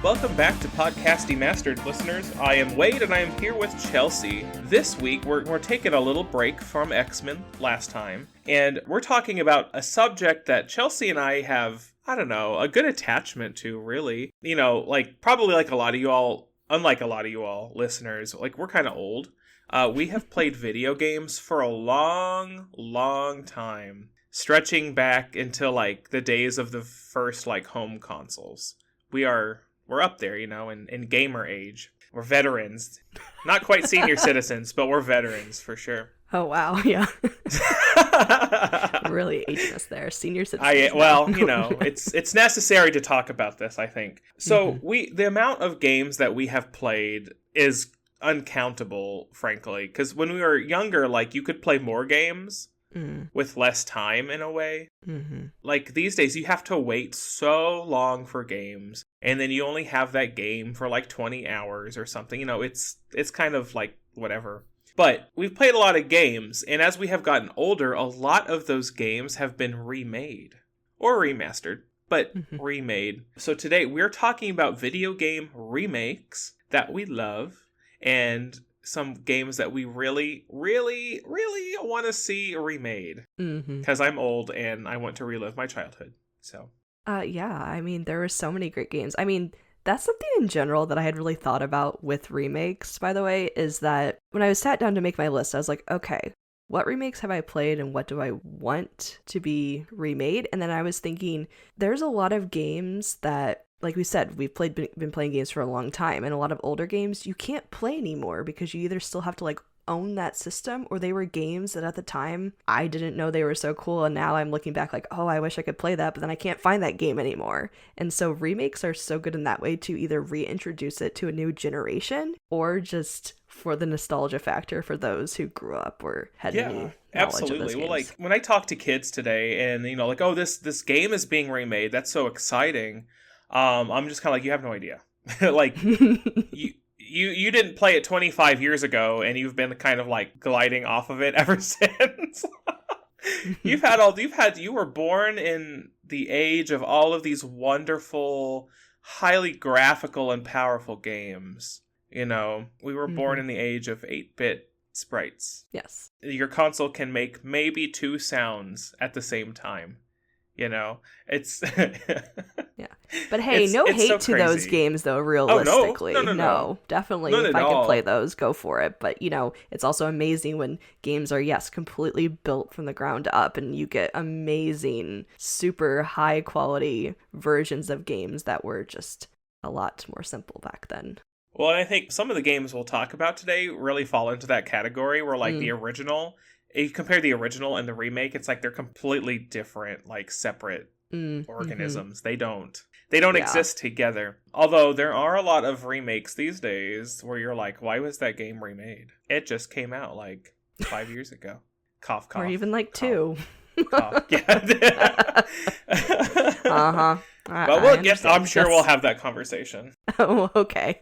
Welcome back to Podcast Demastered, listeners. I am Wade, and I am here with Chelsea. This week, we're taking a little break from X-Men last time, and we're talking about a subject that Chelsea and I have, I don't know, a good attachment to, really. You know, probably like a lot of you all, unlike a lot of you all listeners, we're kind of old. We have played video games for a long, long time, stretching back until, the days of the first, home consoles. We're up there, in gamer age. We're veterans. Not quite senior citizens, but we're veterans for sure. Oh, wow. Yeah. Really aging us there. Senior citizens. It's necessary to talk about this, I think. So the amount of games that we have played is uncountable, frankly. Because when we were younger, you could play more games with less time in a way. These days, you have to wait so long for games, and then you only have that game for 20 hours or something. It's kind of whatever. But we've played a lot of games, and as we have gotten older, a lot of those games have been remade or remastered, but remade. So today we're talking about video game remakes that we love, and some games that we really, really, really want to see remade. Because I'm old and I want to relive my childhood. So, there were so many great games. That's something in general that I had really thought about with remakes, by the way, is that when I was sat down to make my list, I was like, okay, what remakes have I played and what do I want to be remade? And then I was thinking, there's a lot of games that, like we said, we've been playing games for a long time, and a lot of older games you can't play anymore because you either still have to own that system, or they were games that at the time I didn't know they were so cool, and now I'm looking back oh, I wish I could play that, but then I can't find that game anymore. And so remakes are so good in that way to either reintroduce it to a new generation or just for the nostalgia factor for those who grew up or had any absolutely. Of those games. Well, when I talk to kids today and oh, this game is being remade, that's so exciting. I'm just kind of you have no idea. You didn't play it 25 years ago, and you've been kind of gliding off of it ever since. You were born in the age of all of these wonderful, highly graphical and powerful games. We were born in the age of 8-bit sprites. Yes. Your console can make maybe 2 sounds at the same time. It's yeah. But hey, hate so to those games though, realistically. Oh, no. Definitely. None if at I all. can play those, go for it. But it's also amazing when games are completely built from the ground up, and you get amazing, super high quality versions of games that were just a lot more simple back then. Well, I think some of the games we'll talk about today really fall into that category where the original, if you compare the original and the remake, it's they're completely different, separate organisms. They don't exist together. Although there are a lot of remakes these days where you're why was that game remade? It just came out 5 years ago. Cough, cough. Or even cough, 2. Cough. Yeah. But I'm sure we'll have that conversation. Oh, okay.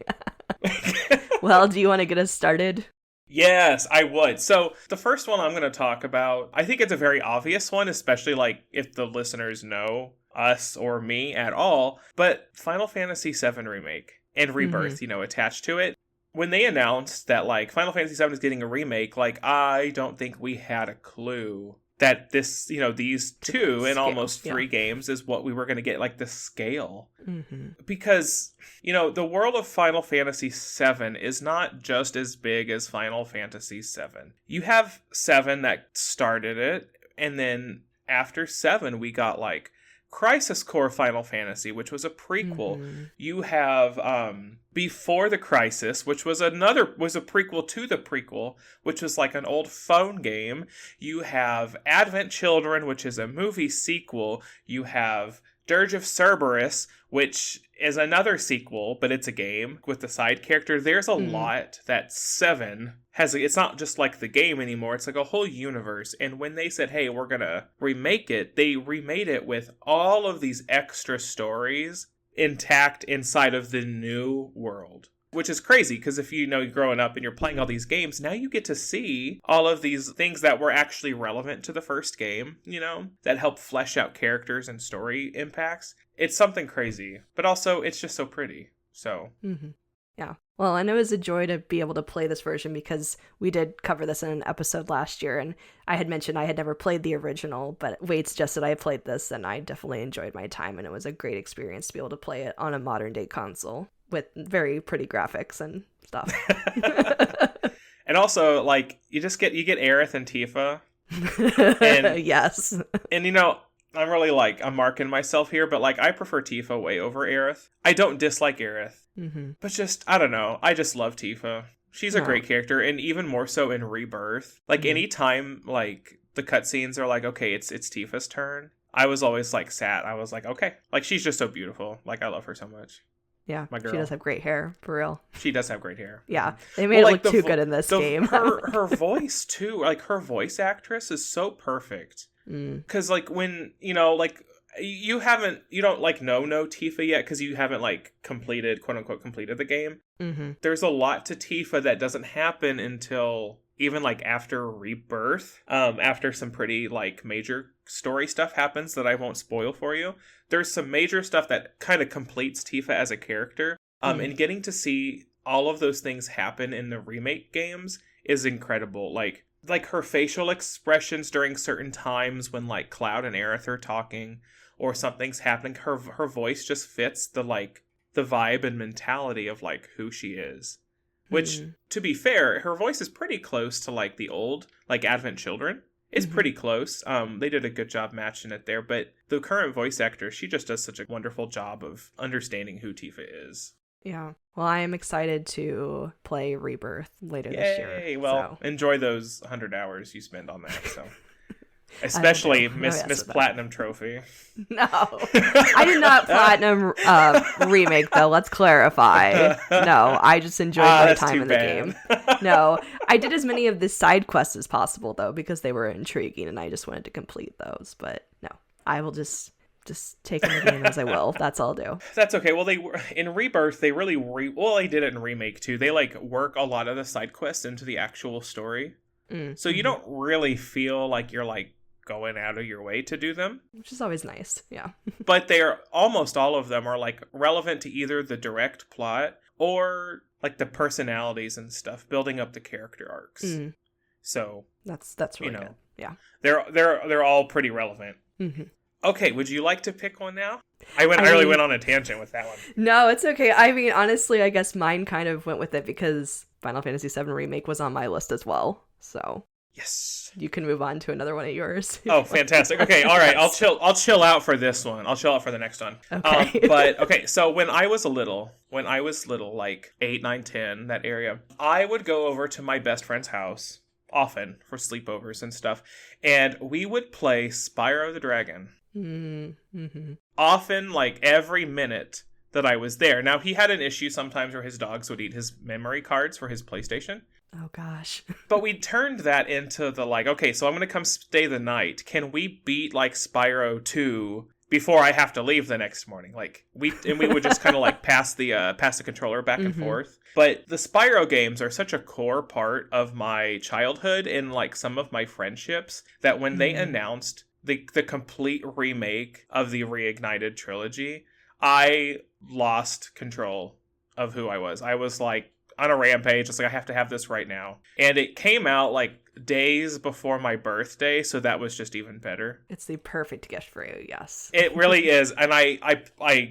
Well, do you want to get us started? Yes, I would. So the first one I'm going to talk about, I think it's a very obvious one, especially if the listeners know us or me at all, but Final Fantasy VII Remake and Rebirth, attached to it. When they announced that Final Fantasy VII is getting a remake, I don't think we had a clue that this, these 2 and almost 3 games is what we were going to get, the scale. Because, the world of Final Fantasy VII is not just as big as Final Fantasy VII. You have 7 that started it, and then after 7, we got, Crisis Core Final Fantasy, which was a prequel. You have Before the Crisis, which was a prequel to the prequel, which was an old phone game. You have Advent Children, which is a movie sequel. You have Dirge of Cerberus, which is another sequel, but it's a game with the side character. There's a lot that 7 has. It's not just the game anymore. It's a whole universe. And when they said, hey, we're going to remake it, they remade it with all of these extra stories intact inside of the new world. Which is crazy, because if you're growing up and you're playing all these games, now you get to see all of these things that were actually relevant to the first game, that help flesh out characters and story impacts. It's something crazy, but also it's just so pretty. So Yeah. Well, and it was a joy to be able to play this version because we did cover this in an episode last year, and I had mentioned I had never played the original, but Wade suggested I played this, and I definitely enjoyed my time, and it was a great experience to be able to play it on a modern day console with very pretty graphics and stuff. And also, like, you get Aerith and Tifa. And, yes. And, you know, I'm marking myself here, but, like, I prefer Tifa way over Aerith. I don't dislike Aerith. But just, I don't know. I just love Tifa. She's a great character, and even more so in Rebirth. Like, anytime, like, the cutscenes are like, okay, it's Tifa's turn, I was always, like, sad. I was like, okay. Like, she's just so beautiful. Like, I love her so much. Yeah, my girl. She does have great hair, for real. She does have great hair. Yeah, they made it look too good in this game. her voice, too. Like, her voice actress is so perfect. Because, like, when, you know, like, you don't, like, know Tifa yet because you haven't, like, quote-unquote, completed the game. There's a lot to Tifa that doesn't happen until even, like, after Rebirth, after some pretty, like, major story stuff happens that I won't spoil for you. There's some major stuff that kind of completes Tifa as a character, and getting to see all of those things happen in the remake games is incredible. Like her facial expressions during certain times when, like, Cloud and Aerith are talking or something's happening, her voice just fits the vibe and mentality of, like, who she is. Which, to be fair, her voice is pretty close to, like, the old, like, Advent Children. It's pretty close. They did a good job matching it there, but the current voice actor, she just does such a wonderful job of understanding who Tifa is. Yeah. Well, I am excited to play Rebirth later this year. Well, so enjoy those 100 hours you spend on that. So, especially Miss Platinum Trophy. No, I did not platinum remake though. Let's clarify. No, I just enjoyed my time in the game. No, I did as many of the side quests as possible though because they were intriguing, and I just wanted to complete those. But no, I will just take in the game as I will. That's all I'll do. That's okay. Well, they were in Rebirth. They really they did it in Remake too. They, like, work a lot of the side quests into the actual story, so you don't really feel like you're, like, going out of your way to do them, which is always nice. Yeah. But they're almost all of them are, like, relevant to either the direct plot or, like, the personalities and stuff, building up the character arcs. So that's really good. Yeah. They're all pretty relevant. Okay, would you like to pick one now? I really went on a tangent with that one. No, it's okay. I mean, honestly, I guess mine kind of went with it because Final Fantasy VII Remake was on my list as well. So yes, you can move on to another one of yours. Oh, fantastic. Okay, all right. I'll chill out for this one. I'll chill out for the next one. Okay. But okay, so when I was little, like 8, 9, 10, that area, I would go over to my best friend's house often for sleepovers and stuff, and we would play Spyro the Dragon. Often, like, every minute that I was there. Now, he had an issue sometimes where his dogs would eat his memory cards for his PlayStation. Oh, gosh. But we turned that into the, like, okay, so I'm going to come stay the night. Can we beat, like, Spyro 2 before I have to leave the next morning? Like, we would just kind of, like, pass the controller back and forth. But the Spyro games are such a core part of my childhood and, like, some of my friendships that when they announced the complete remake of the Reignited trilogy, I lost control of who I was. I was, like, on a rampage. It's like, I have to have this right now. And it came out, like, days before my birthday, so that was just even better. It's the perfect gift for you, yes. It really is. And I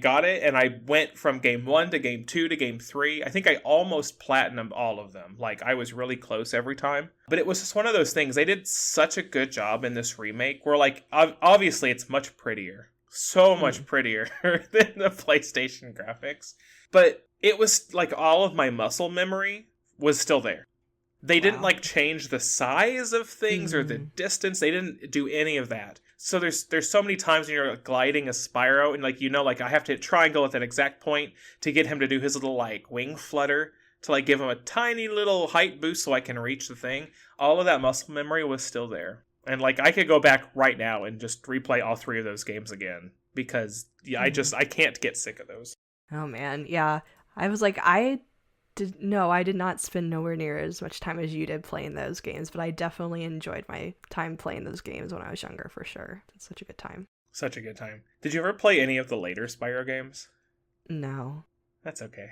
got it, and I went from game 1 to game 2 to game 3. I think I almost platinumed all of them. Like, I was really close every time. But it was just one of those things. They did such a good job in this remake where, like, obviously it's much prettier. So much prettier than the PlayStation graphics. But it was, like, all of my muscle memory was still there. They didn't, like, change the size of things or the distance. They didn't do any of that. So there's so many times when you're, like, gliding a Spyro and, like, you know, like, I have to hit triangle at that exact point to get him to do his little, like, wing flutter to, like, give him a tiny little height boost so I can reach the thing. All of that muscle memory was still there. And, like, I could go back right now and just replay all 3 of those games again because I can't get sick of those. Oh, man. Yeah. I was like, I did not spend nowhere near as much time as you did playing those games, but I definitely enjoyed my time playing those games when I was younger, for sure. It's such a good time. Such a good time. Did you ever play any of the later Spyro games? No. That's okay.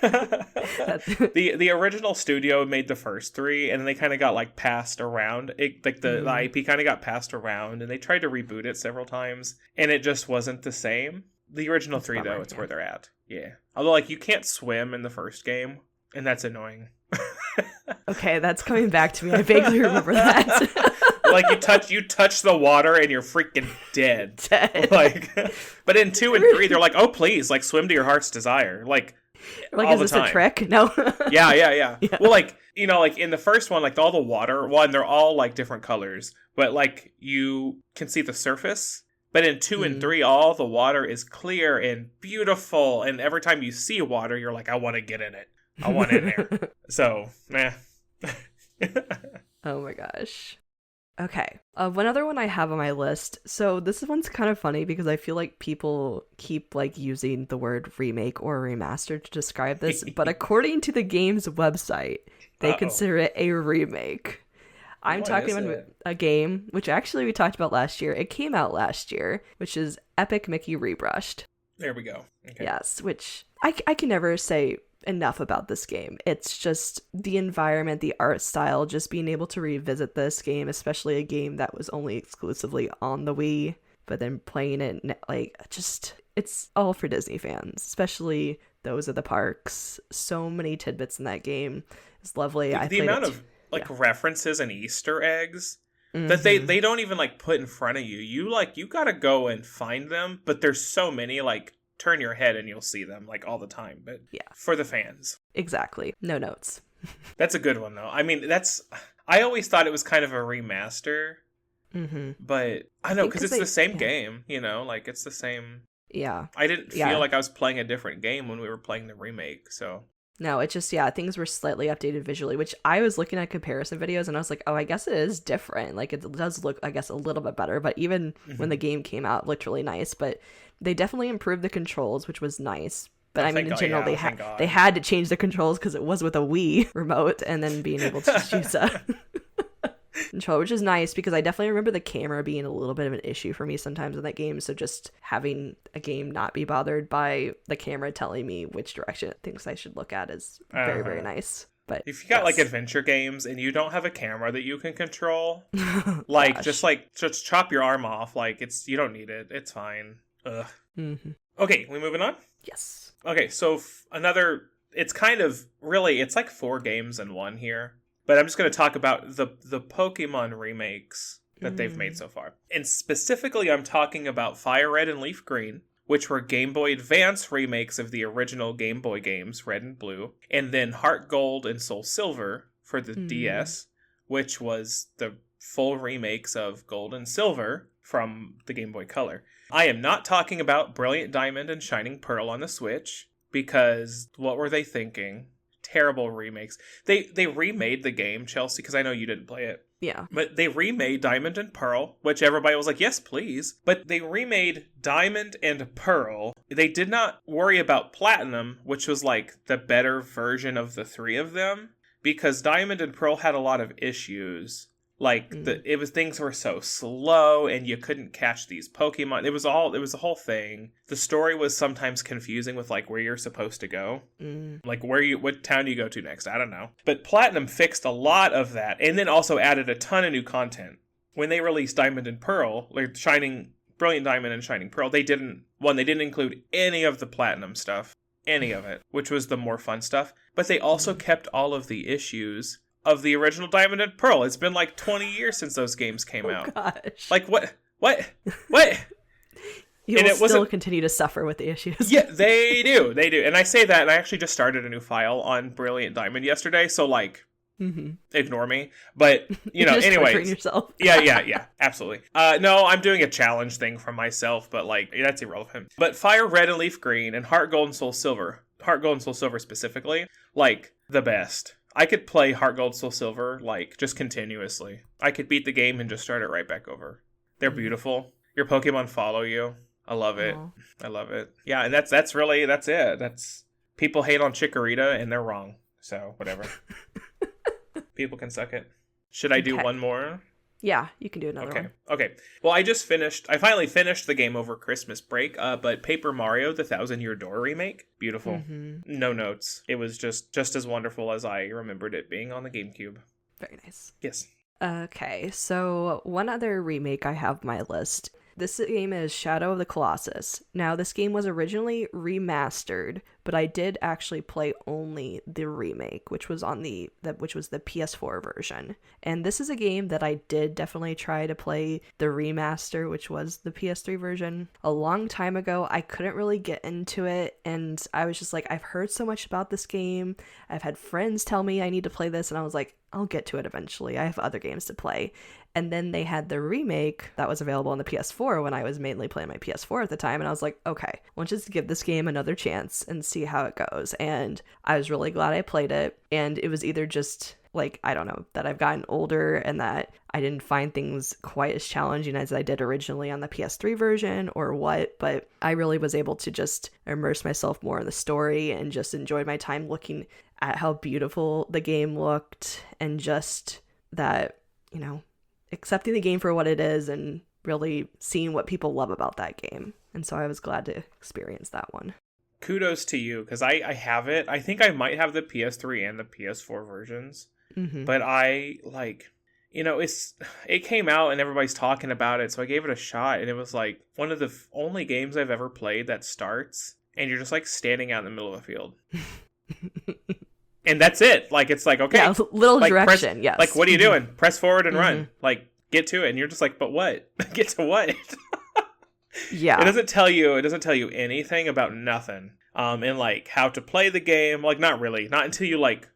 That- The original studio made the first three, and then they kind of got like passed around. The IP kind of got passed around, and they tried to reboot it several times, and it just wasn't the same. The original That's a three, though, bummer, it's yeah. where they're at. Yeah. Although, like, you can't swim in the first game, and that's annoying. Okay, that's coming back to me. I vaguely remember that. Like, you touch the water and you're freaking dead. Dead. Like, but in 2 and 3, they're like, oh, please, like, swim to your heart's desire. Like Like, all is the this time. a trick? No. Yeah. Yeah. Well, like, you know, like in the first one, like all the water, one, they're all like different colors, but like you can see the surface. But in 2 and 3, all the water is clear and beautiful. And every time you see water, you're like, I want to get in it. I want in there. So, Oh my gosh. Okay. One other one I have on my list. So this one's kind of funny because I feel like people keep like using the word remake or remaster to describe this, but according to the game's website, they consider it a remake. I'm talking about a game which actually we talked about last year. It came out last year, which is Epic Mickey Rebrushed. There we go. Okay. Yes, which I can never say enough about this game. It's just the environment, the art style, just being able to revisit this game, especially a game that was only exclusively on the Wii, but then playing it, like, just, it's all for Disney fans, especially those at the parks. So many tidbits in that game. It's lovely. The amount of references and Easter eggs that they don't even like put in front of you. You gotta go and find them, but there's so many, like, turn your head and you'll see them like all the time, but for the fans. Exactly. No notes. That's a good one though. I mean, I always thought it was kind of a remaster, but I don't know, because it's the same game, you know, like it's the same. Yeah. I didn't feel like I was playing a different game when we were playing the remake, so. No, it just, things were slightly updated visually, which I was looking at comparison videos and I was like, oh, I guess it is different. Like, it does look, I guess, a little bit better, but even when the game came out, it looked really nice. But they definitely improved the controls, which was nice. But I mean, in general, they had to change the controls because it was with a Wii remote, and then being able to just use a controller, which is nice because I definitely remember the camera being a little bit of an issue for me sometimes in that game. So just having a game not be bothered by the camera telling me which direction it thinks I should look at is very, very nice. But if you got like adventure games and you don't have a camera that you can control, like just chop your arm off. Like you don't need it. It's fine. Ugh. Okay, we moving on? Yes. Okay, so it's kind of, really, it's like 4 games in one here. But I'm just going to talk about the Pokemon remakes that they've made so far. And specifically, I'm talking about Fire Red and Leaf Green, which were Game Boy Advance remakes of the original Game Boy games, Red and Blue. And then Heart Gold and Soul Silver for the DS, which was the full remakes of Gold and Silver from the Game Boy Color. I am not talking about Brilliant Diamond and Shining Pearl on the Switch, because what were they thinking? Terrible remakes. They remade the game, Chelsea, because I know you didn't play it. Yeah. But they remade Diamond and Pearl, which everybody was like, yes, please. But they remade Diamond and Pearl. They did not worry about Platinum, which was like the better version of the 3 of them, because Diamond and Pearl had a lot of issues. Like things were so slow and you couldn't catch these Pokemon. It was a whole thing. The story was sometimes confusing with like where you're supposed to go. Like what town do you go to next? I don't know. But Platinum fixed a lot of that and then also added a ton of new content. When they released Diamond and Pearl, like Brilliant Diamond and Shining Pearl, they didn't include any of the Platinum stuff. Any of it, which was the more fun stuff. But they also kept all of the issues of the original Diamond and Pearl. It's been like 20 years since those games came out. Gosh. Like what? You will still continue to suffer with the issues. Yeah, they do. And I say that, and I actually just started a new file on Brilliant Diamond yesterday, so like, ignore me. But, anyways. Yourself. yeah, absolutely. No, I'm doing a challenge thing for myself, but like, that's irrelevant. But Fire Red and Leaf Green and Heart Gold and Soul Silver specifically, like, the best. I could play Heart Gold Soul Silver, like, just continuously. I could beat the game and just start it right back over. They're beautiful. Your Pokemon follow you. I love it. Aww. I love it. Yeah, and that's it. People hate on Chikorita, and they're wrong. So, whatever. People can suck it. Should I do one more? Yeah, you can do another Okay. one. Okay. Well, I finally finished the game over Christmas break, but Paper Mario, the Thousand Year Door remake, beautiful. Mm-hmm. No notes. It was just as wonderful as I remembered it being on the GameCube. Very nice. Yes. Okay, so one other remake I have on my list. This game is Shadow of the Colossus. Now, this game was originally remastered, but I did actually play only the remake, which was on which was the PS4 version. And this is a game that I did definitely try to play the remaster, which was the PS3 version. A long time ago, I couldn't really get into it, and I was just like, I've heard so much about this game. I've had friends tell me I need to play this, and I was like, I'll get to it eventually. I have other games to play. And then they had the remake that was available on the PS4 when I was mainly playing my PS4 at the time. And I was like, okay, let's just give this game another chance and see how it goes. And I was really glad I played it. And it was either just like, I don't know, that I've gotten older and that I didn't find things quite as challenging as I did originally on the PS3 version or what. But I really was able to just immerse myself more in the story and just enjoy my time looking at how beautiful the game looked and just that, you know, accepting the game for what it is and really seeing what people love about that game. And so I was glad to experience that one. Kudos to you, because I have it. I think I might have the PS3 and the PS4 versions. Mm-hmm. But I, it came out and everybody's talking about it, so I gave it a shot, and it was, like, one of the only games I've ever played that starts, and you're just, like, standing out in the middle of a field. And that's it. Like, it's like, okay. Yeah, little like, direction, yes. Like, what are you mm-hmm. doing? Press forward and mm-hmm. run. Like, get to it. And you're just like, but what? Get to what? Yeah. It doesn't tell you anything about nothing. And, like, how to play the game. Like, not really. Not until you, like,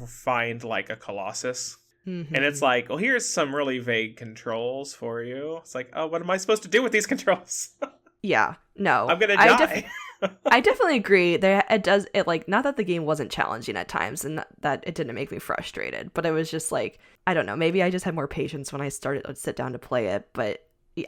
find, like, a Colossus. Mm-hmm. And it's like, well, here's some really vague controls for you. It's like, oh, what am I supposed to do with these controls? Yeah. No. I'm gonna die. I definitely agree. Not that the game wasn't challenging at times and that it didn't make me frustrated, but it was just like, I don't know, maybe I just had more patience when I started to sit down to play it, but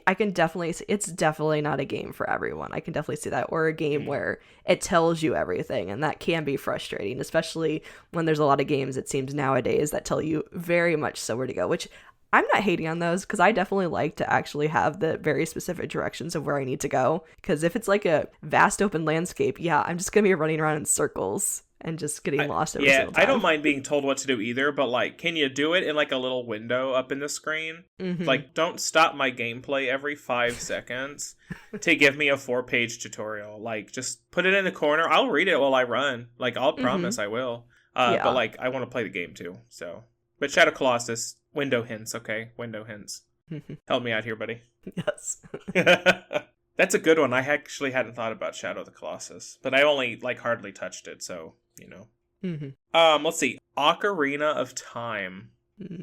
I can definitely, it's definitely not a game for everyone. I can definitely see that, or a game where it tells you everything, and that can be frustrating, especially when there's a lot of games, it seems nowadays, that tell you very much so where to go, which I'm not hating on those, because I definitely like to actually have the very specific directions of where I need to go, because if it's like a vast open landscape, yeah, I'm just going to be running around in circles and just getting lost every single time. I don't mind being told what to do either, but, like, can you do it in, like, a little window up in the screen? Mm-hmm. Like, don't stop my gameplay every 5 seconds to give me a 4-page tutorial. Like, just put it in the corner. I'll read it while I run. Like, I'll promise I will. Yeah. But, like, I want to play the game too, so. But Shadow Colossus, window hints, okay? Window hints. Help me out here, buddy. Yes. That's a good one. I actually hadn't thought about Shadow of the Colossus, but I only, like, hardly touched it, so, you know. Mm-hmm. Let's see. Ocarina of Time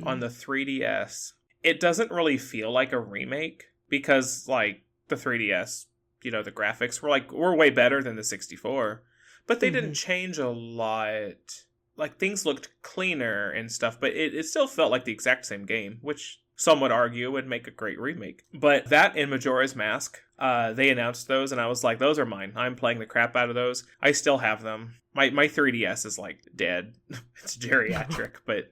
on the 3DS. It doesn't really feel like a remake because, like, the 3DS, you know, the graphics were way better than the 64, but they didn't change a lot. Like, things looked cleaner and stuff, but it still felt like the exact same game, which some would argue would make a great remake. But that and Majora's Mask, they announced those, and I was like, those are mine. I'm playing the crap out of those. I still have them. My 3DS is, like, dead. It's geriatric, but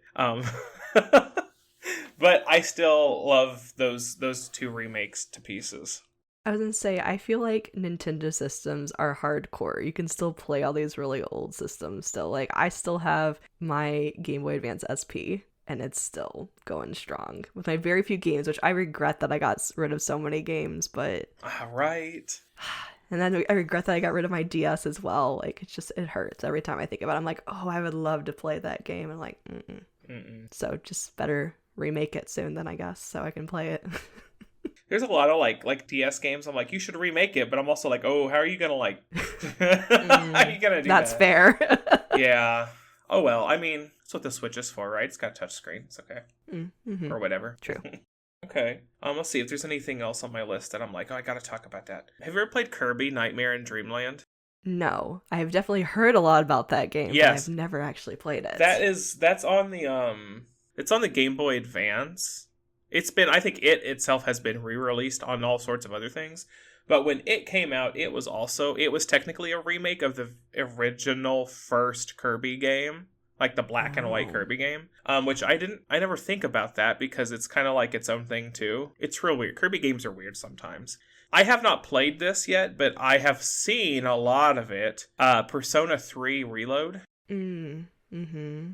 but I still love those two remakes to pieces. I was gonna say, I feel like Nintendo systems are hardcore. You can still play all these really old systems still. Like, I still have my Game Boy Advance SP, and it's still going strong. With my very few games, which I regret that I got rid of so many games, but... Right. And then I regret that I got rid of my DS as well. Like, it hurts every time I think about it. I'm like, oh, I would love to play that game. And like, So just better remake it soon then, I guess, so I can play it. There's a lot of like DS games. I'm like, you should remake it, but I'm also like, oh, how are you gonna how are you gonna do That's that? fair. Yeah. Oh well. I mean, that's what the Switch is for, right? It's got a touch screen. It's okay. Or whatever. True. Okay. Let's see if there's anything else on my list that I'm like, oh, I gotta talk about that. Have you ever played Kirby Nightmare in Dreamland? No, I have definitely heard a lot about that game. Yes. But I've never actually played it. That's on the it's on the Game Boy Advance. I think it itself has been re-released on all sorts of other things. But when it came out, it was technically a remake of the original first Kirby game. like the black and white Kirby game, which I never think about that because it's kind of like its own thing too. It's real weird. Kirby games are weird sometimes. I have not played this yet, but I have seen a lot of it. Persona 3 Reload. Mm-hmm.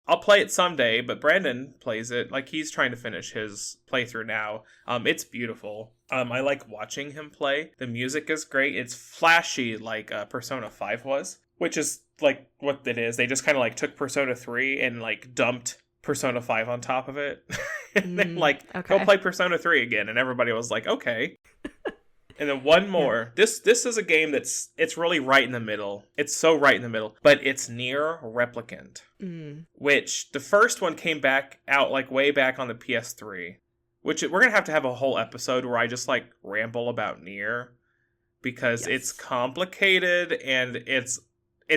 I'll play it someday, but Brandon plays it. Like, he's trying to finish his playthrough now. It's beautiful. I like watching him play. The music is great. It's flashy like Persona 5 was, which is like what it is. They just kind of like took Persona 3 and like dumped Persona 5 on top of it. And then like, okay. Go play Persona 3 again. And everybody was like, okay. And then one more. Yeah. This is a game it's really right in the middle. It's so right in the middle. But it's Nier Replicant. Which the first one came out like way back on the PS3. Which we're going to have a whole episode where I just like ramble about Nier. Because it's complicated and it's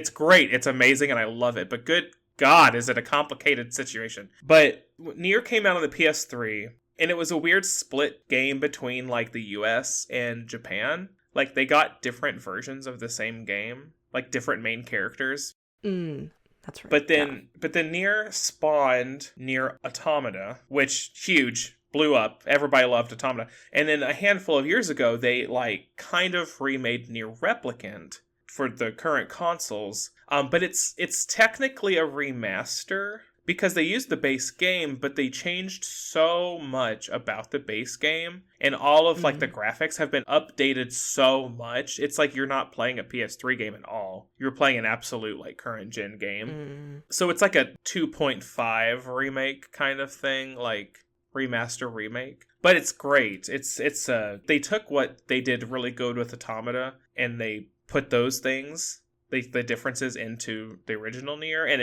great. It's amazing and I love it. But good God, is it a complicated situation. But Nier came out on the PS3. And it was a weird split game between, like, the US and Japan. Like, they got different versions of the same game. Like, different main characters. That's right. But then Nier spawned Nier Automata, which, huge, blew up. Everybody loved Automata. And then a handful of years ago, they, like, kind of remade Nier Replicant for the current consoles. But it's technically a remaster. Because they used the base game, but they changed so much about the base game. And all of, like, the graphics have been updated so much. It's like you're not playing a PS3 game at all. You're playing an absolute, like, current-gen game. So it's like a 2.5 remake kind of thing. Like, remaster remake. But it's great. It's they took what they did really good with Automata, and they put those things, the differences into the original Nier, and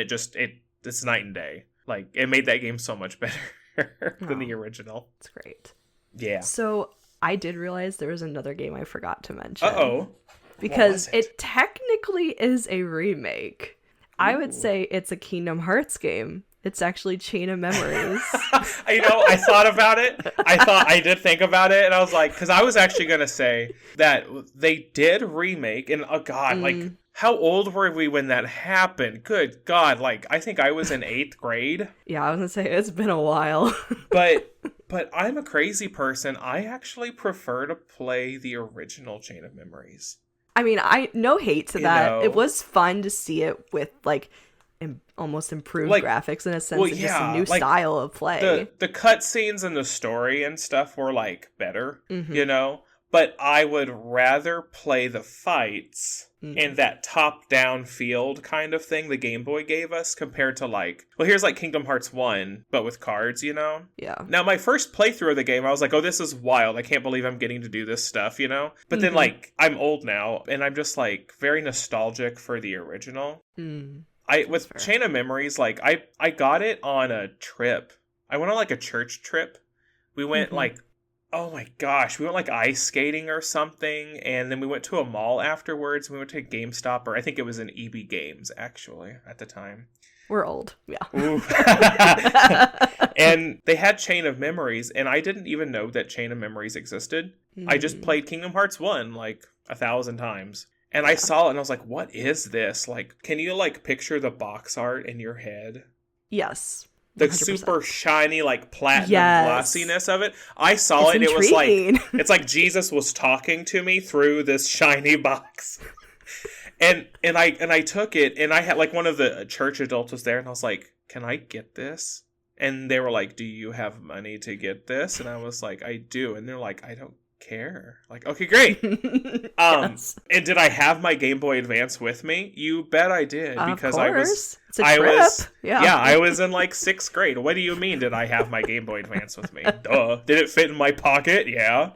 it's night and day. Like, it made that game so much better than the original. It's great. Yeah. So, I did realize there was another game I forgot to mention. Uh-oh. Because it technically is a remake. Ooh. I would say it's a Kingdom Hearts game. It's actually Chain of Memories. I thought about it. I did think about it, and I was like, because I was actually going to say that they did remake, and oh God, like, how old were we when that happened? Good God, like, I think I was in 8th grade. Yeah, I was going to say, it's been a while. But I'm a crazy person. I actually prefer to play the original Chain of Memories. I mean, no hate to that. It was fun to see it with, like, almost improved graphics in a sense, and just a new style of play. The cutscenes and the story and stuff were, like, better, you know? But I would rather play the fights in that top-down field kind of thing the Game Boy gave us compared to, like... Well, here's, like, Kingdom Hearts 1, but with cards, you know? Yeah. Now, my first playthrough of the game, I was like, oh, this is wild. I can't believe I'm getting to do this stuff, you know? But then, like, I'm old now, and I'm just, like, very nostalgic for the original. With Chain of Memories, like, I got it on a trip. I went on, like, a church trip. We went, like... Oh my gosh, we went like ice skating or something, and then we went to a mall afterwards. We went to a GameStop, or I think it was an EB Games, actually, at the time. We're old, yeah. And they had Chain of Memories, and I didn't even know that Chain of Memories existed. I just played Kingdom Hearts 1 like 1,000 times. And I saw it, and I was like, what is this? Like, can you, like, picture the box art in your head? Yes. The 100%. super shiny, like, platinum glossiness of it. I saw it, and intriguing. It was like, it's like Jesus was talking to me through this shiny box. And I took it, and I had, like, one of the church adults was there, and I was like, can I get this? And they were like, do you have money to get this? And I was like, I do. And they're like, I don't care. Like, okay, great. Yes. And did I have my Game Boy Advance with me? You bet I did, because I was in like 6th grade. What do you mean did I have my Game Boy Advance with me? Duh. Did it fit in my pocket? Yeah.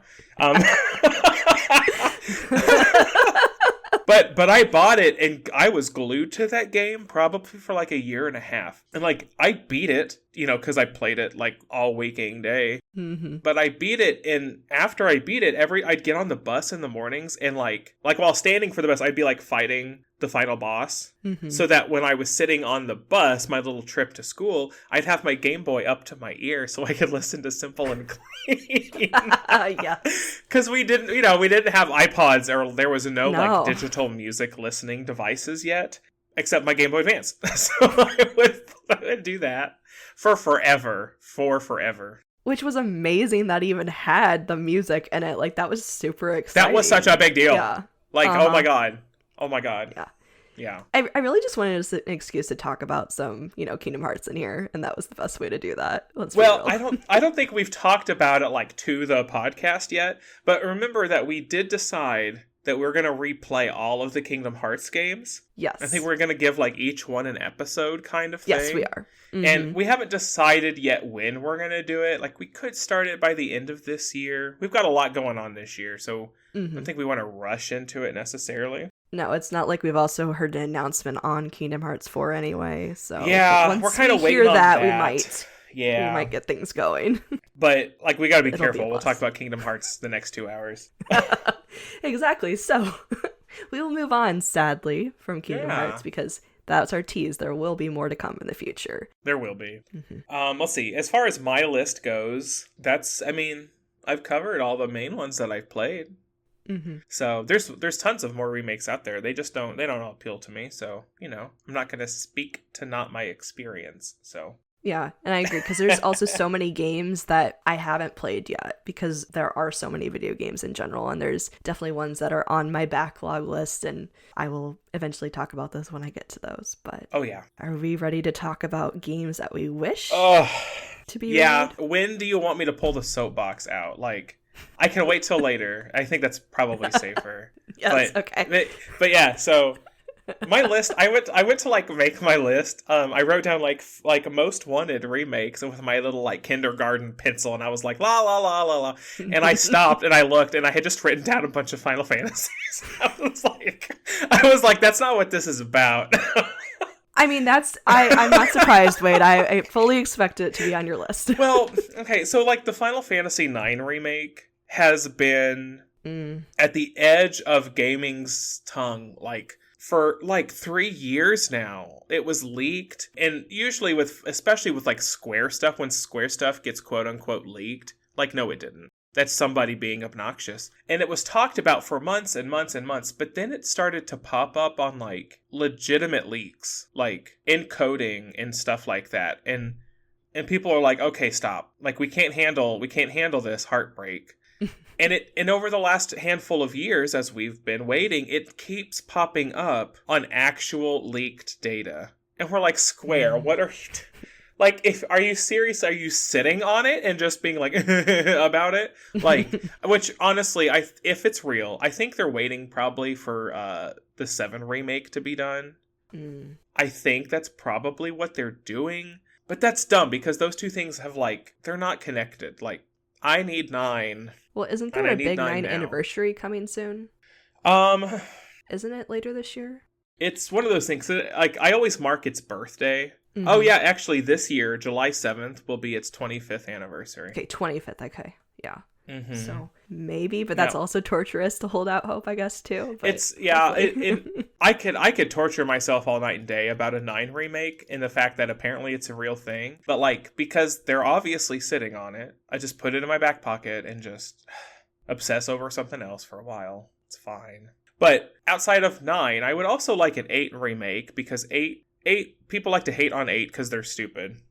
But I bought it, and I was glued to that game probably for like a year and a half. And like, I beat it, you know, because I played it like all waking day. But I beat it, and after I beat it, I'd get on the bus in the mornings, and like while standing for the bus, I'd be like fighting the final boss. So that when I was sitting on the bus, my little trip to school, I'd have my Game Boy up to my ear so I could listen to Simple and Clean. Yeah. Because we didn't have iPods, or there was no like digital music listening devices yet, except my Game Boy Advance. So I would would do that for forever. Which was amazing that even had the music in it. Like, that was super exciting. That was such a big deal. Yeah. Like, oh my god. Yeah. Yeah. I really just wanted an excuse to talk about some, Kingdom Hearts in here, and that was the best way to do that. Well, I don't think we've talked about it like to the podcast yet, but remember that we did decide that we're going to replay all of the Kingdom Hearts games. Yes. I think we're going to give like each one an episode kind of thing. Yes, we are. Mm-hmm. And we haven't decided yet when we're going to do it. Like, we could start it by the end of this year. We've got a lot going on this year, so I don't think we want to rush into it necessarily. No, it's not like we've also heard an announcement on Kingdom Hearts 4 anyway. So yeah, we're kind of waiting on that. We might get things going. But like, we got to be careful. We'll talk about Kingdom Hearts the next 2 hours. Exactly. So we will move on, sadly, from Kingdom Hearts because that's our tease. There will be more to come in the future. There will be. Let's see. As far as my list goes, I've covered all the main ones that I've played. So there's tons of more remakes out there. They don't all appeal to me. So, I'm not going to speak to not my experience. So yeah, and I agree because there's also so many games that I haven't played yet because there are so many video games in general, and there's definitely ones that are on my backlog list, and I will eventually talk about those when I get to those. But oh yeah, are we ready to talk about games that we wish to be? Yeah, made? When do you want me to pull the soapbox out? Like, I can wait till later. I think that's probably safer. Yes, okay. But yeah, so my list, I went to like make my list. I wrote down like most wanted remakes with my little like kindergarten pencil, and I was like la la la la la, and I stopped and I looked and I had just written down a bunch of Final Fantasies. I was like, that's not what this is about. I mean, I'm not surprised, Wade. I fully expect it to be on your list. Well, okay, so like the Final Fantasy IX remake has been at the edge of gaming's tongue, like for like 3 years now. It was leaked, and usually especially with like Square stuff, when Square stuff gets quote unquote leaked, like, no, it didn't. That's somebody being obnoxious. And it was talked about for months and months and months, but then it started to pop up on like legitimate leaks, like encoding and stuff like that. And people are like, okay, stop. Like, we can't handle this heartbreak. And over the last handful of years, as we've been waiting, it keeps popping up on actual leaked data. And we're like, Square, what are you like, are you serious? Are you sitting on it and just being like about it? Like, which honestly, if it's real, I think they're waiting probably for the 7 remake to be done. I think that's probably what they're doing. But that's dumb because those two things have they're not connected. Like, I need 9. Well, isn't there a big 9 anniversary coming soon? Isn't it later this year? It's one of those things. Like, I always mark its birthday. Oh, yeah, actually, this year, July 7th, will be its 25th anniversary. Okay, 25th, okay, yeah. So, maybe, but that's also torturous to hold out hope, I guess, too. But it's, yeah, I could torture myself all night and day about a 9 remake and the fact that apparently it's a real thing. But, like, because they're obviously sitting on it, I just put it in my back pocket and just obsess over something else for a while. It's fine. But outside of 9, I would also like an 8 remake, because 8 people like to hate on 8 because they're stupid.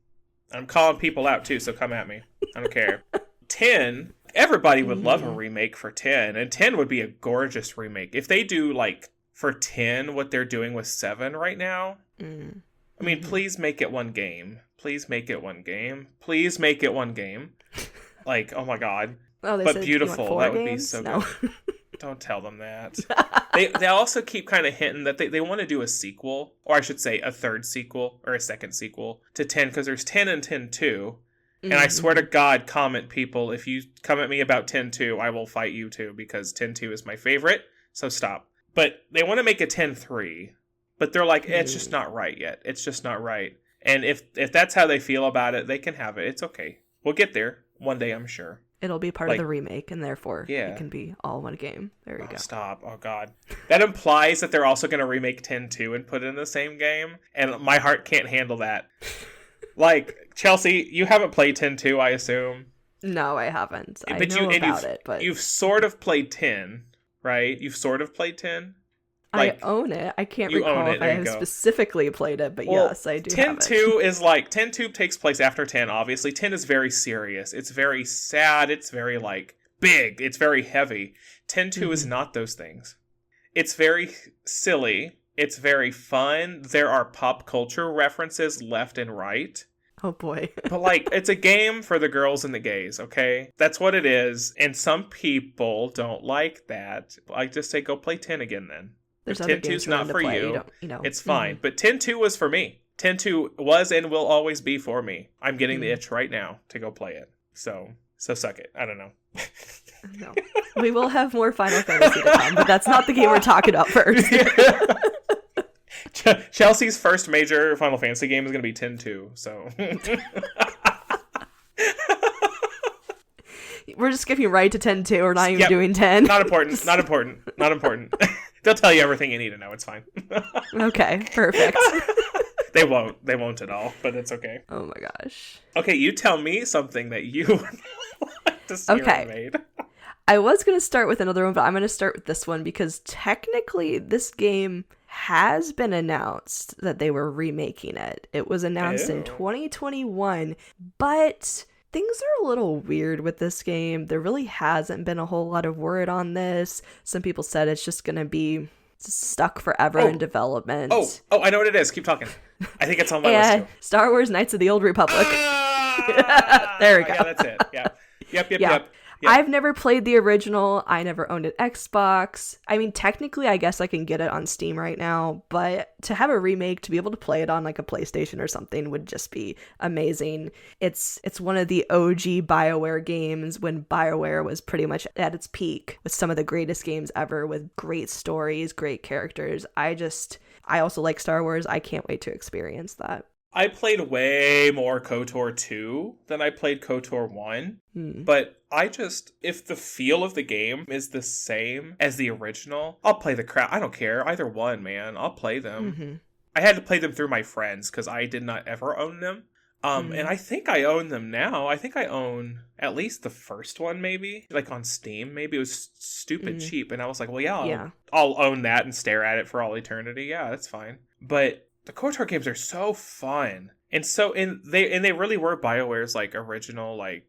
I'm calling people out too, so come at me. I don't care. 10, everybody would love a remake for 10, and 10 would be a gorgeous remake. If they do, like, for 10 what they're doing with 7 right now, I mean, please make it one game. Please make it one game. Please make it one game. Like, oh my god. Oh, but beautiful. That would games? be so no. good. Don't tell them that. They also keep kind of hinting that they want to do a sequel, or I should say a third sequel or a second sequel to 10, because there's 10 and 10-2. And I swear to God, comment people, if you come at me about 10-2, I will fight you too, because 10-2 is my favorite, so stop. But they want to make a 10-3, but they're like, it's just not right yet. It's just not right. And if that's how they feel about it, they can have it. It's okay. We'll get there one day, I'm sure. It'll be part of the remake, and therefore it can be all one game. There you go. Stop. Oh, God. That implies that they're also going to remake 10-2 and put it in the same game, and my heart can't handle that. Like, Chelsea, you haven't played 10-2, I assume? No, I haven't. I know about it, but... You've sort of played 10, right? You've sort of played 10? I own it. I can't you own recall it. if I There you have go. specifically played it, but Well, yes, I do 10 have it. 2 is like 10 2 takes place after 10, obviously. 10 is very serious. It's very sad. It's very like big. It's very heavy. 10 2 is not those things. It's very silly. It's very fun. There are pop culture references left and right. Oh boy. But like, it's a game for the girls and the gays, okay? That's what it is. And some people don't like that. I just say go play 10 again then. There's If other 10 2 games is not to for play. you, You know. it's fine. But 10 2 was for me. 10 2 was and will always be for me. I'm getting the itch right now to go play it. So suck it. I don't know. No. We will have more Final Fantasy to come, but that's not the game we're talking about first. Chelsea's first major Final Fantasy game is going to be 10 2, so... We're just skipping right to 10-2. We're not even doing 10. Not important. Not important. Not important. They'll tell you everything you need to know. It's fine. Okay, perfect. They won't. They won't at all, but it's okay. Oh my gosh. Okay, you tell me something that you would like to see remade. I was going to start with another one, but I'm going to start with this one because technically this game has been announced that they were remaking it. It was announced in 2021, but things are a little weird with this game. There really hasn't been a whole lot of word on this. Some people said it's just going to be stuck forever in development. Oh, I know what it is. Keep talking. I think it's on my list too. Star Wars Knights of the Old Republic. There we go. Yeah, that's it. Yeah. Yep. I've never played the original. I never owned an Xbox. I mean, technically, I guess I can get it on Steam right now, but to have a remake, to be able to play it on like a PlayStation or something would just be amazing. It's one of the OG BioWare games when BioWare was pretty much at its peak with some of the greatest games ever with great stories, great characters. I also like Star Wars. I can't wait to experience that. I played way more KOTOR 2 than I played KOTOR 1, but if the feel of the game is the same as the original, I'll play the crap. I don't care. Either one, man. I'll play them. I had to play them through my friends because I did not ever own them. And I think I own them now. I think I own at least the first one, maybe, like on Steam. Maybe it was stupid cheap. And I was like, well, I'll own that and stare at it for all eternity. Yeah, that's fine. But the KOTOR games are so fun, and they really were BioWare's like original like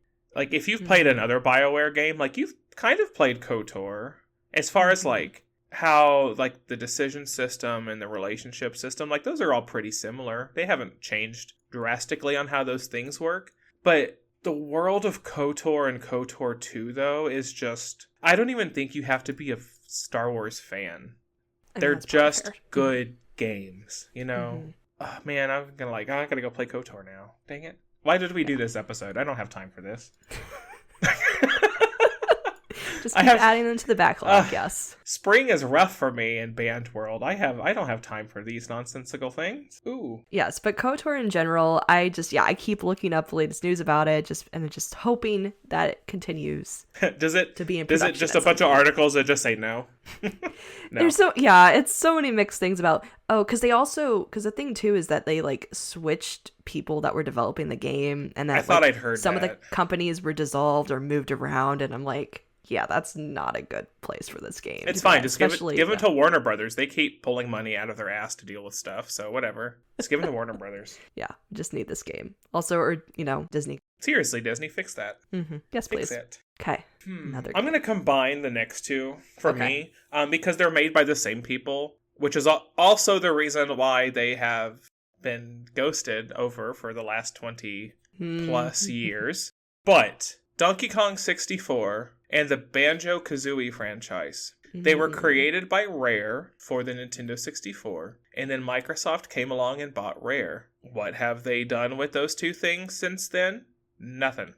if you've played another BioWare game, like you've kind of played KOTOR as far as like how like the decision system and the relationship system, like those are all pretty similar. They haven't changed drastically on how those things work, but the world of KOTOR and KOTOR 2 though is just, I don't even think you have to be a Star Wars fan. They're just good games, you know. Oh man, I gotta go play KOTOR now. Dang it. Why did we do this episode? I don't have time for this. Just keep adding them to the backlog, yes. Spring is rough for me in band world. I don't have time for these nonsensical things. Ooh. Yes, but KOTOR in general, I keep looking up the latest news about it, and just hoping that it continues. Does it to be in production? Is it just a bunch of articles that just say no? No. It's so many mixed things about because the thing too is that they like switched people that were developing the game, and that I thought I'd heard some of the companies were dissolved or moved around, and I'm like, yeah, that's not a good place for this game. It's fine. Just give it to Warner Brothers. They keep pulling money out of their ass to deal with stuff, so whatever. Just give it to Warner Brothers. Yeah, just need this game. Also, or Disney. Seriously, Disney, fix that. Yes, please. Fix it. Okay. Another. I'm gonna combine the next two for me, because they're made by the same people, which is also the reason why they have been ghosted over for the last 20 plus years. But Donkey Kong 64 and the Banjo-Kazooie franchise. They were created by Rare for the Nintendo 64, and then Microsoft came along and bought Rare. What have they done with those two things since then? Nothing.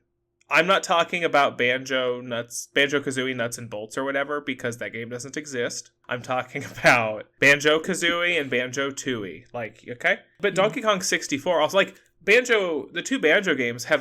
I'm not talking about Banjo-Kazooie Nuts and Bolts or whatever, because that game doesn't exist. I'm talking about Banjo-Kazooie and Banjo-Tooie. Like, okay? But Donkey Kong 64, I was like, the two Banjo games have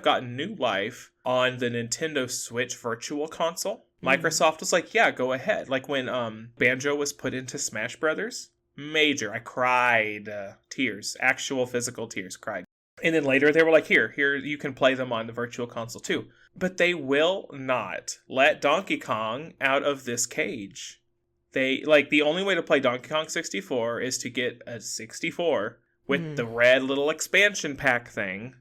gotten new life on the Nintendo Switch Virtual Console. Microsoft was like, yeah, go ahead. Like when Banjo was put into Smash Brothers, I cried. Tears, actual physical tears, cried. And then later they were like, here, you can play them on the Virtual Console too. But they will not let Donkey Kong out of this cage. the only way to play Donkey Kong 64 is to get a 64 with the red little expansion pack thing.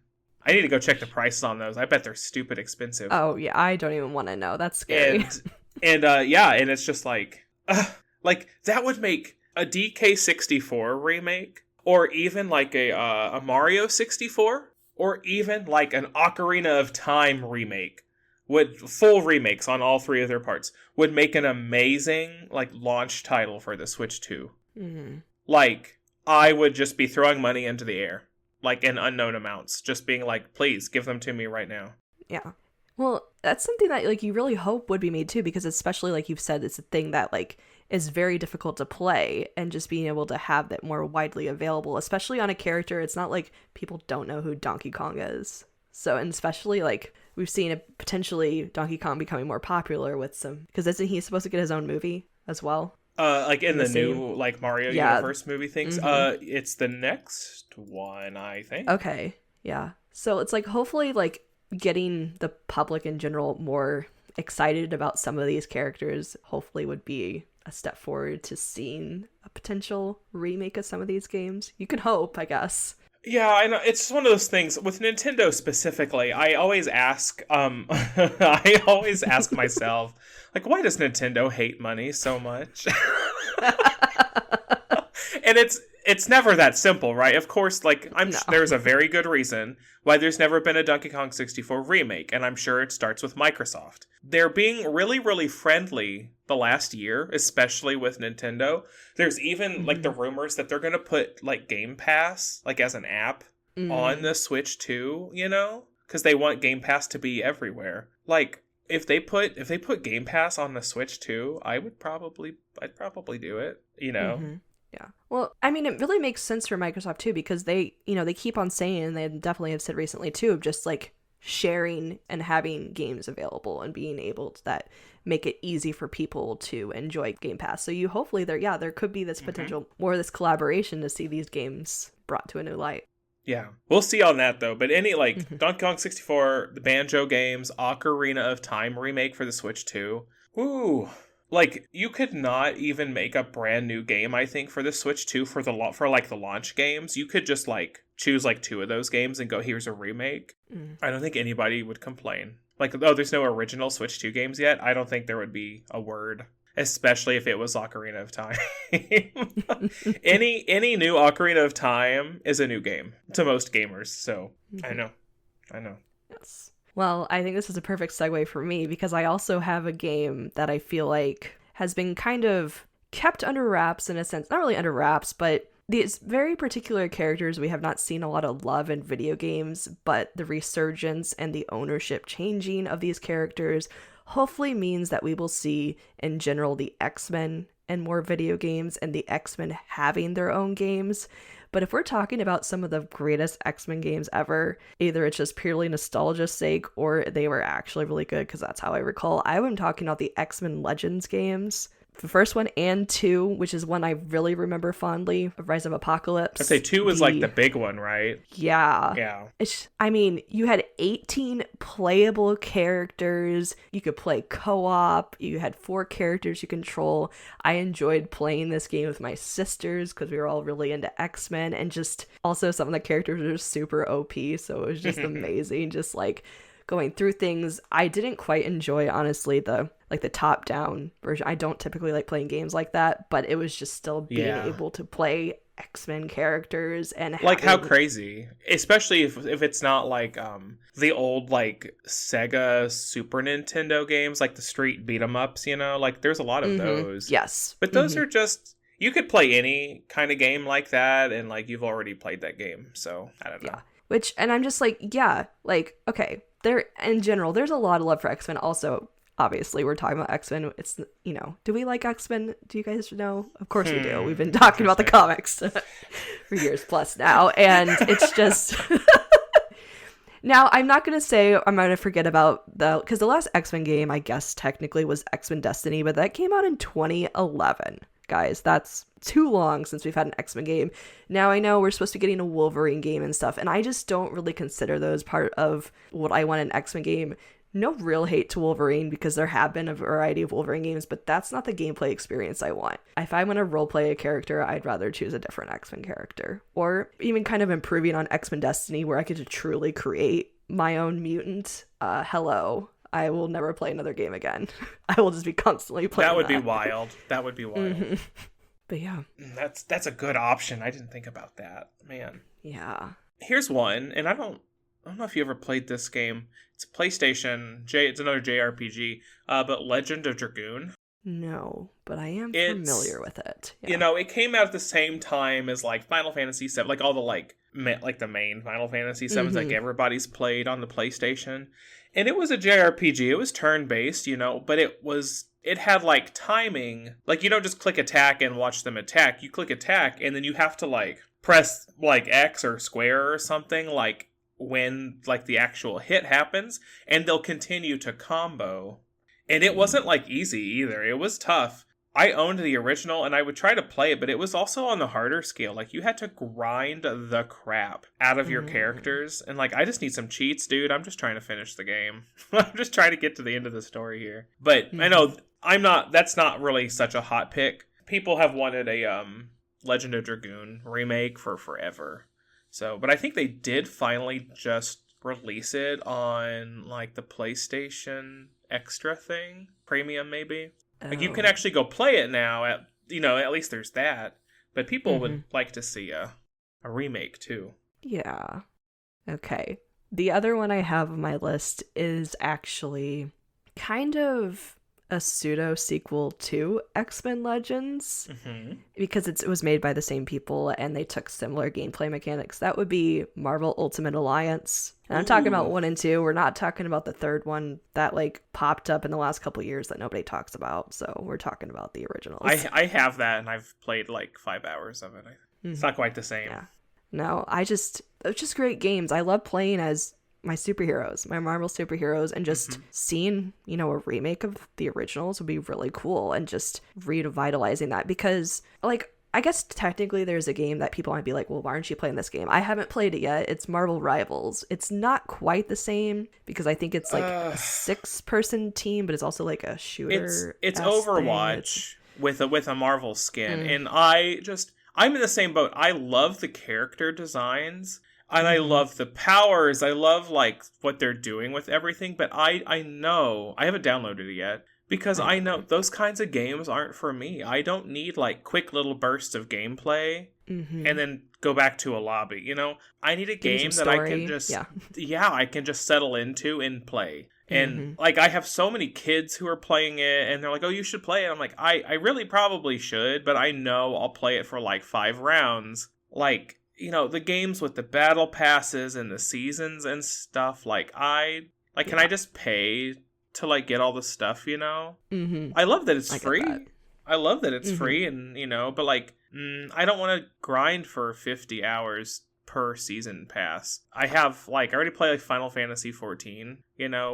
I need to go check the prices on those. I bet they're stupid expensive. Oh yeah, I don't even want to know. That's scary. And it's just like that would make a DK64 remake, or even like a Mario 64, or even like an Ocarina of Time remake. Full remakes on all three of their parts would make an amazing like launch title for the Switch 2. Mm-hmm. Like, I would just be throwing money into the air, like in unknown amounts, just being like, please give them to me right now. Yeah. Well, that's something that like you really hope would be made too, because especially like you've said, it's a thing that like is very difficult to play, and just being able to have that more widely available, especially on a character. It's not like people don't know who Donkey Kong is. So, and especially like we've seen a potentially Donkey Kong becoming more popular with some, because isn't he supposed to get his own movie as well? Like in the new like Mario Universe movie things. It's the next one, I think. Okay. Yeah. So it's like hopefully like getting the public in general more excited about some of these characters hopefully would be a step forward to seeing a potential remake of some of these games. You can hope, I guess. Yeah, I know. It's one of those things with Nintendo specifically. I always ask, I always ask myself, like, why does Nintendo hate money so much? And it's never that simple, right? Of course, like there's a very good reason why there's never been a Donkey Kong 64 remake, and I'm sure it starts with Microsoft. They're being really, really friendly the last year, especially with Nintendo. There's even like the rumors that they're going to put like Game Pass like as an app on the Switch too, you know? Cuz they want Game Pass to be everywhere. Like if they put Game Pass on the Switch too, I'd probably do it, you know. Mm-hmm. Yeah. Well, I mean, it really makes sense for Microsoft too, because they, you know, they keep on saying, and they definitely have said recently too, of just like sharing and having games available and being able to that make it easy for people to enjoy Game Pass. So you hopefully there could be this potential more of this collaboration to see these games brought to a new light. Yeah, we'll see on that though. But any like Donkey Kong 64, the Banjo games, Ocarina of Time remake for the Switch 2. Ooh. Like, you could not even make a brand new game, I think, for the Switch 2 for the launch games. You could just, like, choose, like, 2 of those games and go, here's a remake. I don't think anybody would complain. Like, oh, there's no original Switch 2 games yet? I don't think there would be a word. Especially if it was Ocarina of Time. Any new Ocarina of Time is a new game to most gamers, so I know. Yes. Well, I think this is a perfect segue for me, because I also have a game that I feel like has been kind of kept under wraps in a sense. Not really under wraps, but these very particular characters we have not seen a lot of love in video games, but the resurgence and the ownership changing of these characters hopefully means that we will see in general the X-Men in more video games and the X-Men having their own games. But if we're talking about some of the greatest X-Men games ever, either it's just purely nostalgia's sake or they were actually really good, because that's how I recall. I'm talking about the X-Men Legends games. The first one and 2, which is one I really remember fondly, Rise of Apocalypse. I'd say 2 was like the big one, right? Yeah. Yeah. I mean, you had 18 playable characters. You could play co-op. You had 4 characters you control. I enjoyed playing this game with my sisters because we were all really into X-Men, and just also some of the characters were super OP, so it was just amazing. Just like going through things. I didn't quite enjoy, honestly, the top-down version. I don't typically like playing games like that, but it was just still being able to play X-Men characters and like how crazy, especially if it's not like the old like Sega Super Nintendo games, like the street beat 'em ups, you know, like there's a lot of those. Yes, but those are just, you could play any kind of game like that, and like you've already played that game, so I don't know. And I'm just like, okay, there in general there's a lot of love for X-Men. Also, obviously, we're talking about X-Men. It's, you know, do we like X-Men? Do you guys know? Of course we do. We've been talking about the comics for years plus now. And it's just... Now, I'm not going to say I'm going to forget about because the last X-Men game, I guess, technically was X-Men Destiny, but that came out in 2011. Guys, that's too long since we've had an X-Men game. Now I know we're supposed to be getting a Wolverine game and stuff, and I just don't really consider those part of what I want in an X-Men game. no real hate to Wolverine because there have been a variety of Wolverine games, but that's not the gameplay experience I want. If I'm going to roleplay a character, I'd rather choose a different X-Men character. Or even kind of improving on X-Men Destiny where I could truly create my own mutant. Hello. I will never play another game again. I will just be constantly playing That would be wild. That would be wild. Mm-hmm. But yeah. That's a good option. I didn't think about that. Man. Yeah. Here's one, and I don't know if you ever played this game. It's a PlayStation. It's another JRPG, but Legend of Dragoon. No, but I am familiar with it. Yeah. You know, it came out at the same time as like Final Fantasy VII, like all the like the main Final Fantasy VIIs, like everybody's played on the PlayStation. And it was a JRPG. It was turn-based, you know, but it had like timing. Like you don't just click attack and watch them attack. You click attack and then you have to like press like X or square or something like when like the actual hit happens, and they'll continue to combo. And it wasn't like easy either. It was tough. I owned the original and I would try to play it, but it was also on the harder scale. Like you had to grind the crap out of your characters. And like, I just need some cheats, dude. I'm just trying to finish the game. I'm just trying to get to the end of the story here. But I know that's not really such a hot pick. People have wanted a Legend of Dragoon remake for forever. So, but I think they did finally just release it on like the PlayStation Extra thing, premium maybe. Like you can actually go play it now. At least there's that. But people would like to see a remake too. Yeah. Okay. The other one I have on my list is actually kind of a pseudo sequel to X-Men Legends because it was made by the same people and they took similar gameplay mechanics. That would be Marvel Ultimate Alliance. And I'm talking about 1 and 2. We're not talking about the third one that like popped up in the last couple years that nobody talks about. So we're talking about the originals. I have that and I've played like 5 hours of it. It's not quite the same. Yeah. No, they're just great games. I love playing as my superheroes, my Marvel superheroes, and just seeing, a remake of the originals would be really cool, and just revitalizing that because, like, I guess technically there's a game that people might be like, well, why aren't you playing this game? I haven't played it yet. It's Marvel Rivals. It's not quite the same because I think it's like a 6-person team, but it's also like a shooter. It's Overwatch with a Marvel skin, and I'm in the same boat. I love the character designs. And I love the powers. I love, like, what they're doing with everything. But I know... I haven't downloaded it yet. Because I know those kinds of games aren't for me. I don't need, like, quick little bursts of gameplay and then go back to a lobby, you know? I need a game that I can just... I can just settle into and play. And, like, I have so many kids who are playing it, and they're like, oh, you should play it. I'm like, I really probably should, but I know I'll play it for, like, 5 rounds. Like... the games with the battle passes and the seasons and stuff, like, can I just pay to, like, get all the stuff, I love that it's free. I love that it's free and, but, like, I don't want to grind for 50 hours per season pass. I have, like, I already play, like, Final Fantasy 14,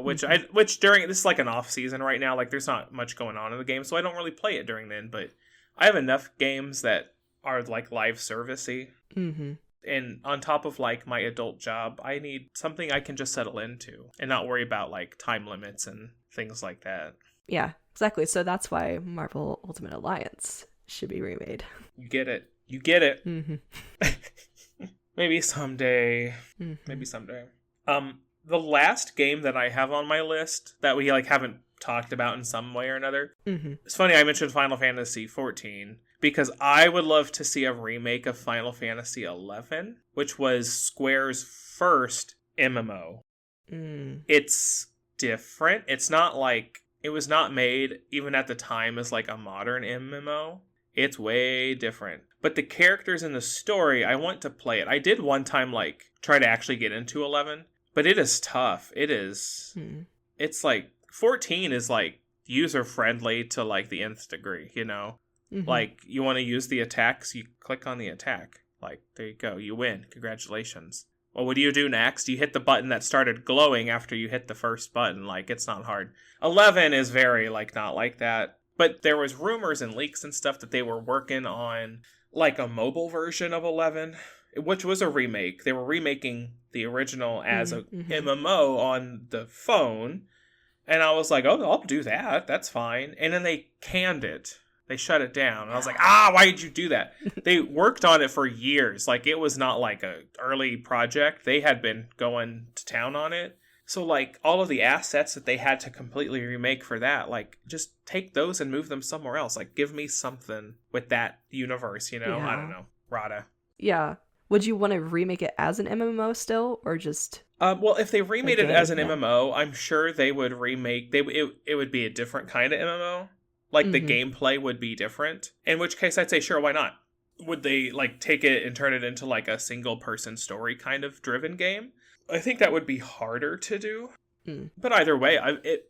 which during, this is, like, an off season right now, like, there's not much going on in the game, so I don't really play it during then, but I have enough games that are, like, live servicey. And on top of like my adult job, I need something I can just settle into and not worry about like time limits and things like that. Yeah, exactly. So that's why Marvel Ultimate Alliance should be remade. You get it. Maybe someday. Maybe someday. The last game that I have on my list that we like haven't talked about in some way or another. It's funny I mentioned Final Fantasy 14. Because I would love to see a remake of Final Fantasy XI, which was Square's first MMO. It's different. It's not like... It was not made, even at the time, as like a modern MMO. It's way different. But the characters in the story, I want to play it. I did one time, like, try to actually get into 11. But it is tough. It is... It's like... 14 is, like, user-friendly to, like, the nth degree, Like, you want to use the attacks, you click on the attack. Like, there you go, you win. Congratulations. Well, what do you do next? You hit the button that started glowing after you hit the first button. Like, it's not hard. 11 is very, like, not like that. But there was rumors and leaks and stuff that they were working on, like, a mobile version of 11, which was a remake. They were remaking the original as a MMO on the phone. And I was like, oh, I'll do that. That's fine. And then they canned it. They shut it down. And I was like, why did you do that? They worked on it for years. Like, it was not like a early project. They had been going to town on it. So, like, all of the assets that they had to completely remake for that, like, just take those and move them somewhere else. Like, give me something with that universe, you know? Yeah. I don't know. Rada. Yeah. Would you want to remake it as an MMO still, or just... Well, if they remade it as an yeah. MMO, I'm sure they would remake... It would be a different kind of MMO. Like, the gameplay would be different. In which case, I'd say, sure, why not? Would they, like, take it and turn it into, like, a single-person story kind of driven game? I think that would be harder to do. But either way,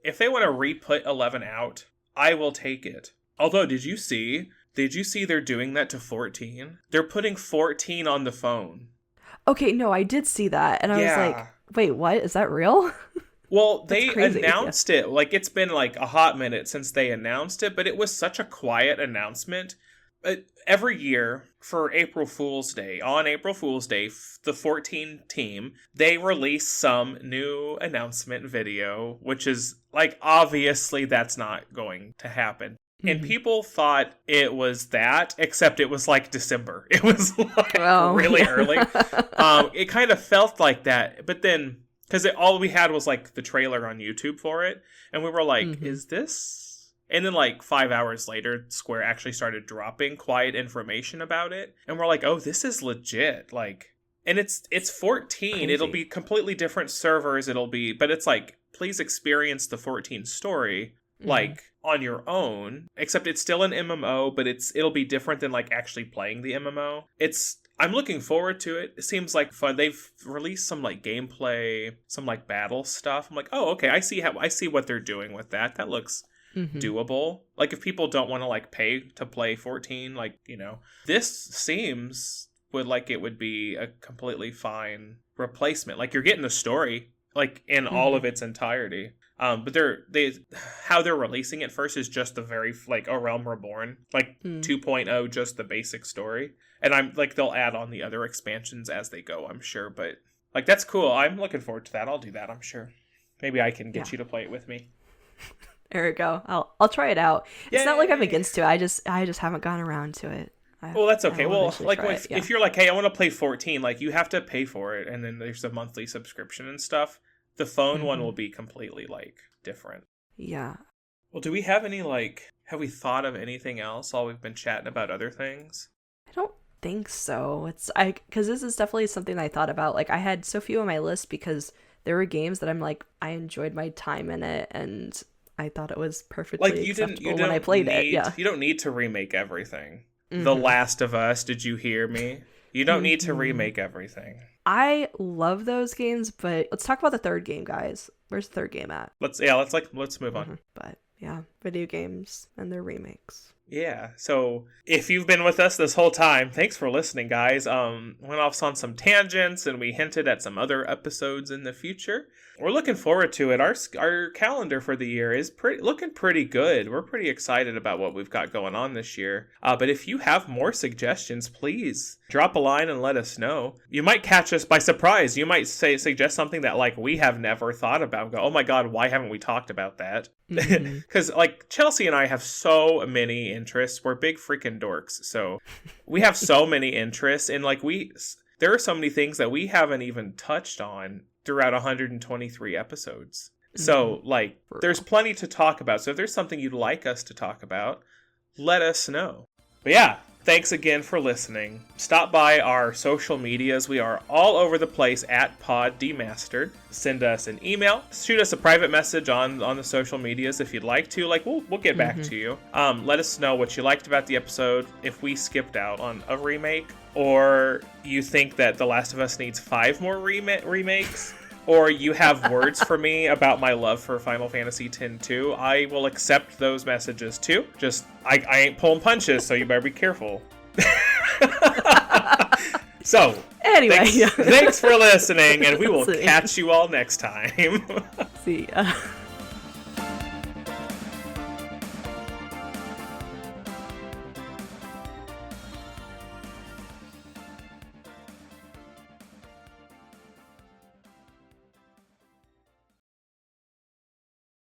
if they want to re-put 11 out, I will take it. Although, did you see they're doing that to 14? They're putting 14 on the phone. Okay, no, I did see that. And I was like, wait, what? Is that real? Well, they announced it. Like, it's been like a hot minute since they announced it, but it was such a quiet announcement. Every year for April Fool's Day, on April Fool's Day, the 14 team, they release some new announcement video, which is like, obviously that's not going to happen. And people thought it was that, except it was like December. It was like really early. It kind of felt like that, but then, because all we had was like the trailer on YouTube for it, and we were like, is this... And then, like, 5 hours later, Square actually started dropping quiet information about it. And we're like, oh, this is legit. Like, and it's 14. Crazy. It'll be completely different servers. But it's like, please experience the 14 story, like, on your own. Except it's still an MMO, but it'll be different than, like, actually playing the MMO. I'm looking forward to it. It seems like fun. They've released some, like, gameplay, some, like, battle stuff. I'm like, oh, okay, I see what they're doing with that. That looks... doable. Like, if people don't want to, like, pay to play 14, like, you know, this seems like it would be a completely fine replacement. Like, you're getting the story, like, in all of its entirety. But how they're releasing it first is just the very, like, A Realm Reborn, like 2.0, just the basic story. And I'm like, they'll add on the other expansions as they go, I'm sure. But, like, that's cool. I'm looking forward to that. I'll do that, I'm sure. Maybe I can get you to play it with me. There we go. I'll try it out. It's not like I'm against it. I just haven't gone around to it. Well, that's okay. Well, like, if you're like, hey, I want to play 14, like, you have to pay for it, and then there's a monthly subscription and stuff. The phone one will be completely, like, different. Yeah. Well, do we have any, like, have we thought of anything else while we've been chatting about other things? I don't think so. Because this is definitely something I thought about. Like, I had so few on my list because there were games that I'm like, I enjoyed my time in it, and I thought it was perfectly acceptable when I played it. Yeah. You don't need to remake everything. The Last of Us, did you hear me? You don't need to remake everything. I love those games, but let's talk about the third game, guys. Where's the third game at? Let's move on. But yeah, video games and their remakes. Yeah, so if you've been with us this whole time, thanks for listening, guys. Went off on some tangents, and we hinted at some other episodes in the future. We're looking forward to it. Our calendar for the year is looking pretty good. We're pretty excited about what we've got going on this year. But if you have more suggestions, please drop a line and let us know. You might catch us by surprise. You might suggest something that, like, we have never thought about. Go, oh my god, why haven't we talked about that? Because like, Chelsea and I have so many interests. We're big freaking dorks, so we have so many interests, and like, there are so many things that we haven't even touched on throughout 123 episodes. So like, there's plenty to talk about. So if there's something you'd like us to talk about, let us know. But yeah, thanks again for listening. Stop by our social medias. We are all over the place at Pod Demastered. Send us an email. Shoot us a private message on the social medias if you'd like to. Like, we'll get back to you. Let us know what you liked about the episode. If we skipped out on a remake, or you think that The Last of Us needs 5 more remakes, or you have words for me about my love for Final Fantasy X-2, I will accept those messages too. Just, I ain't pulling punches, so you better be careful. So, anyway, thanks for listening, and we will catch you all next time. See ya.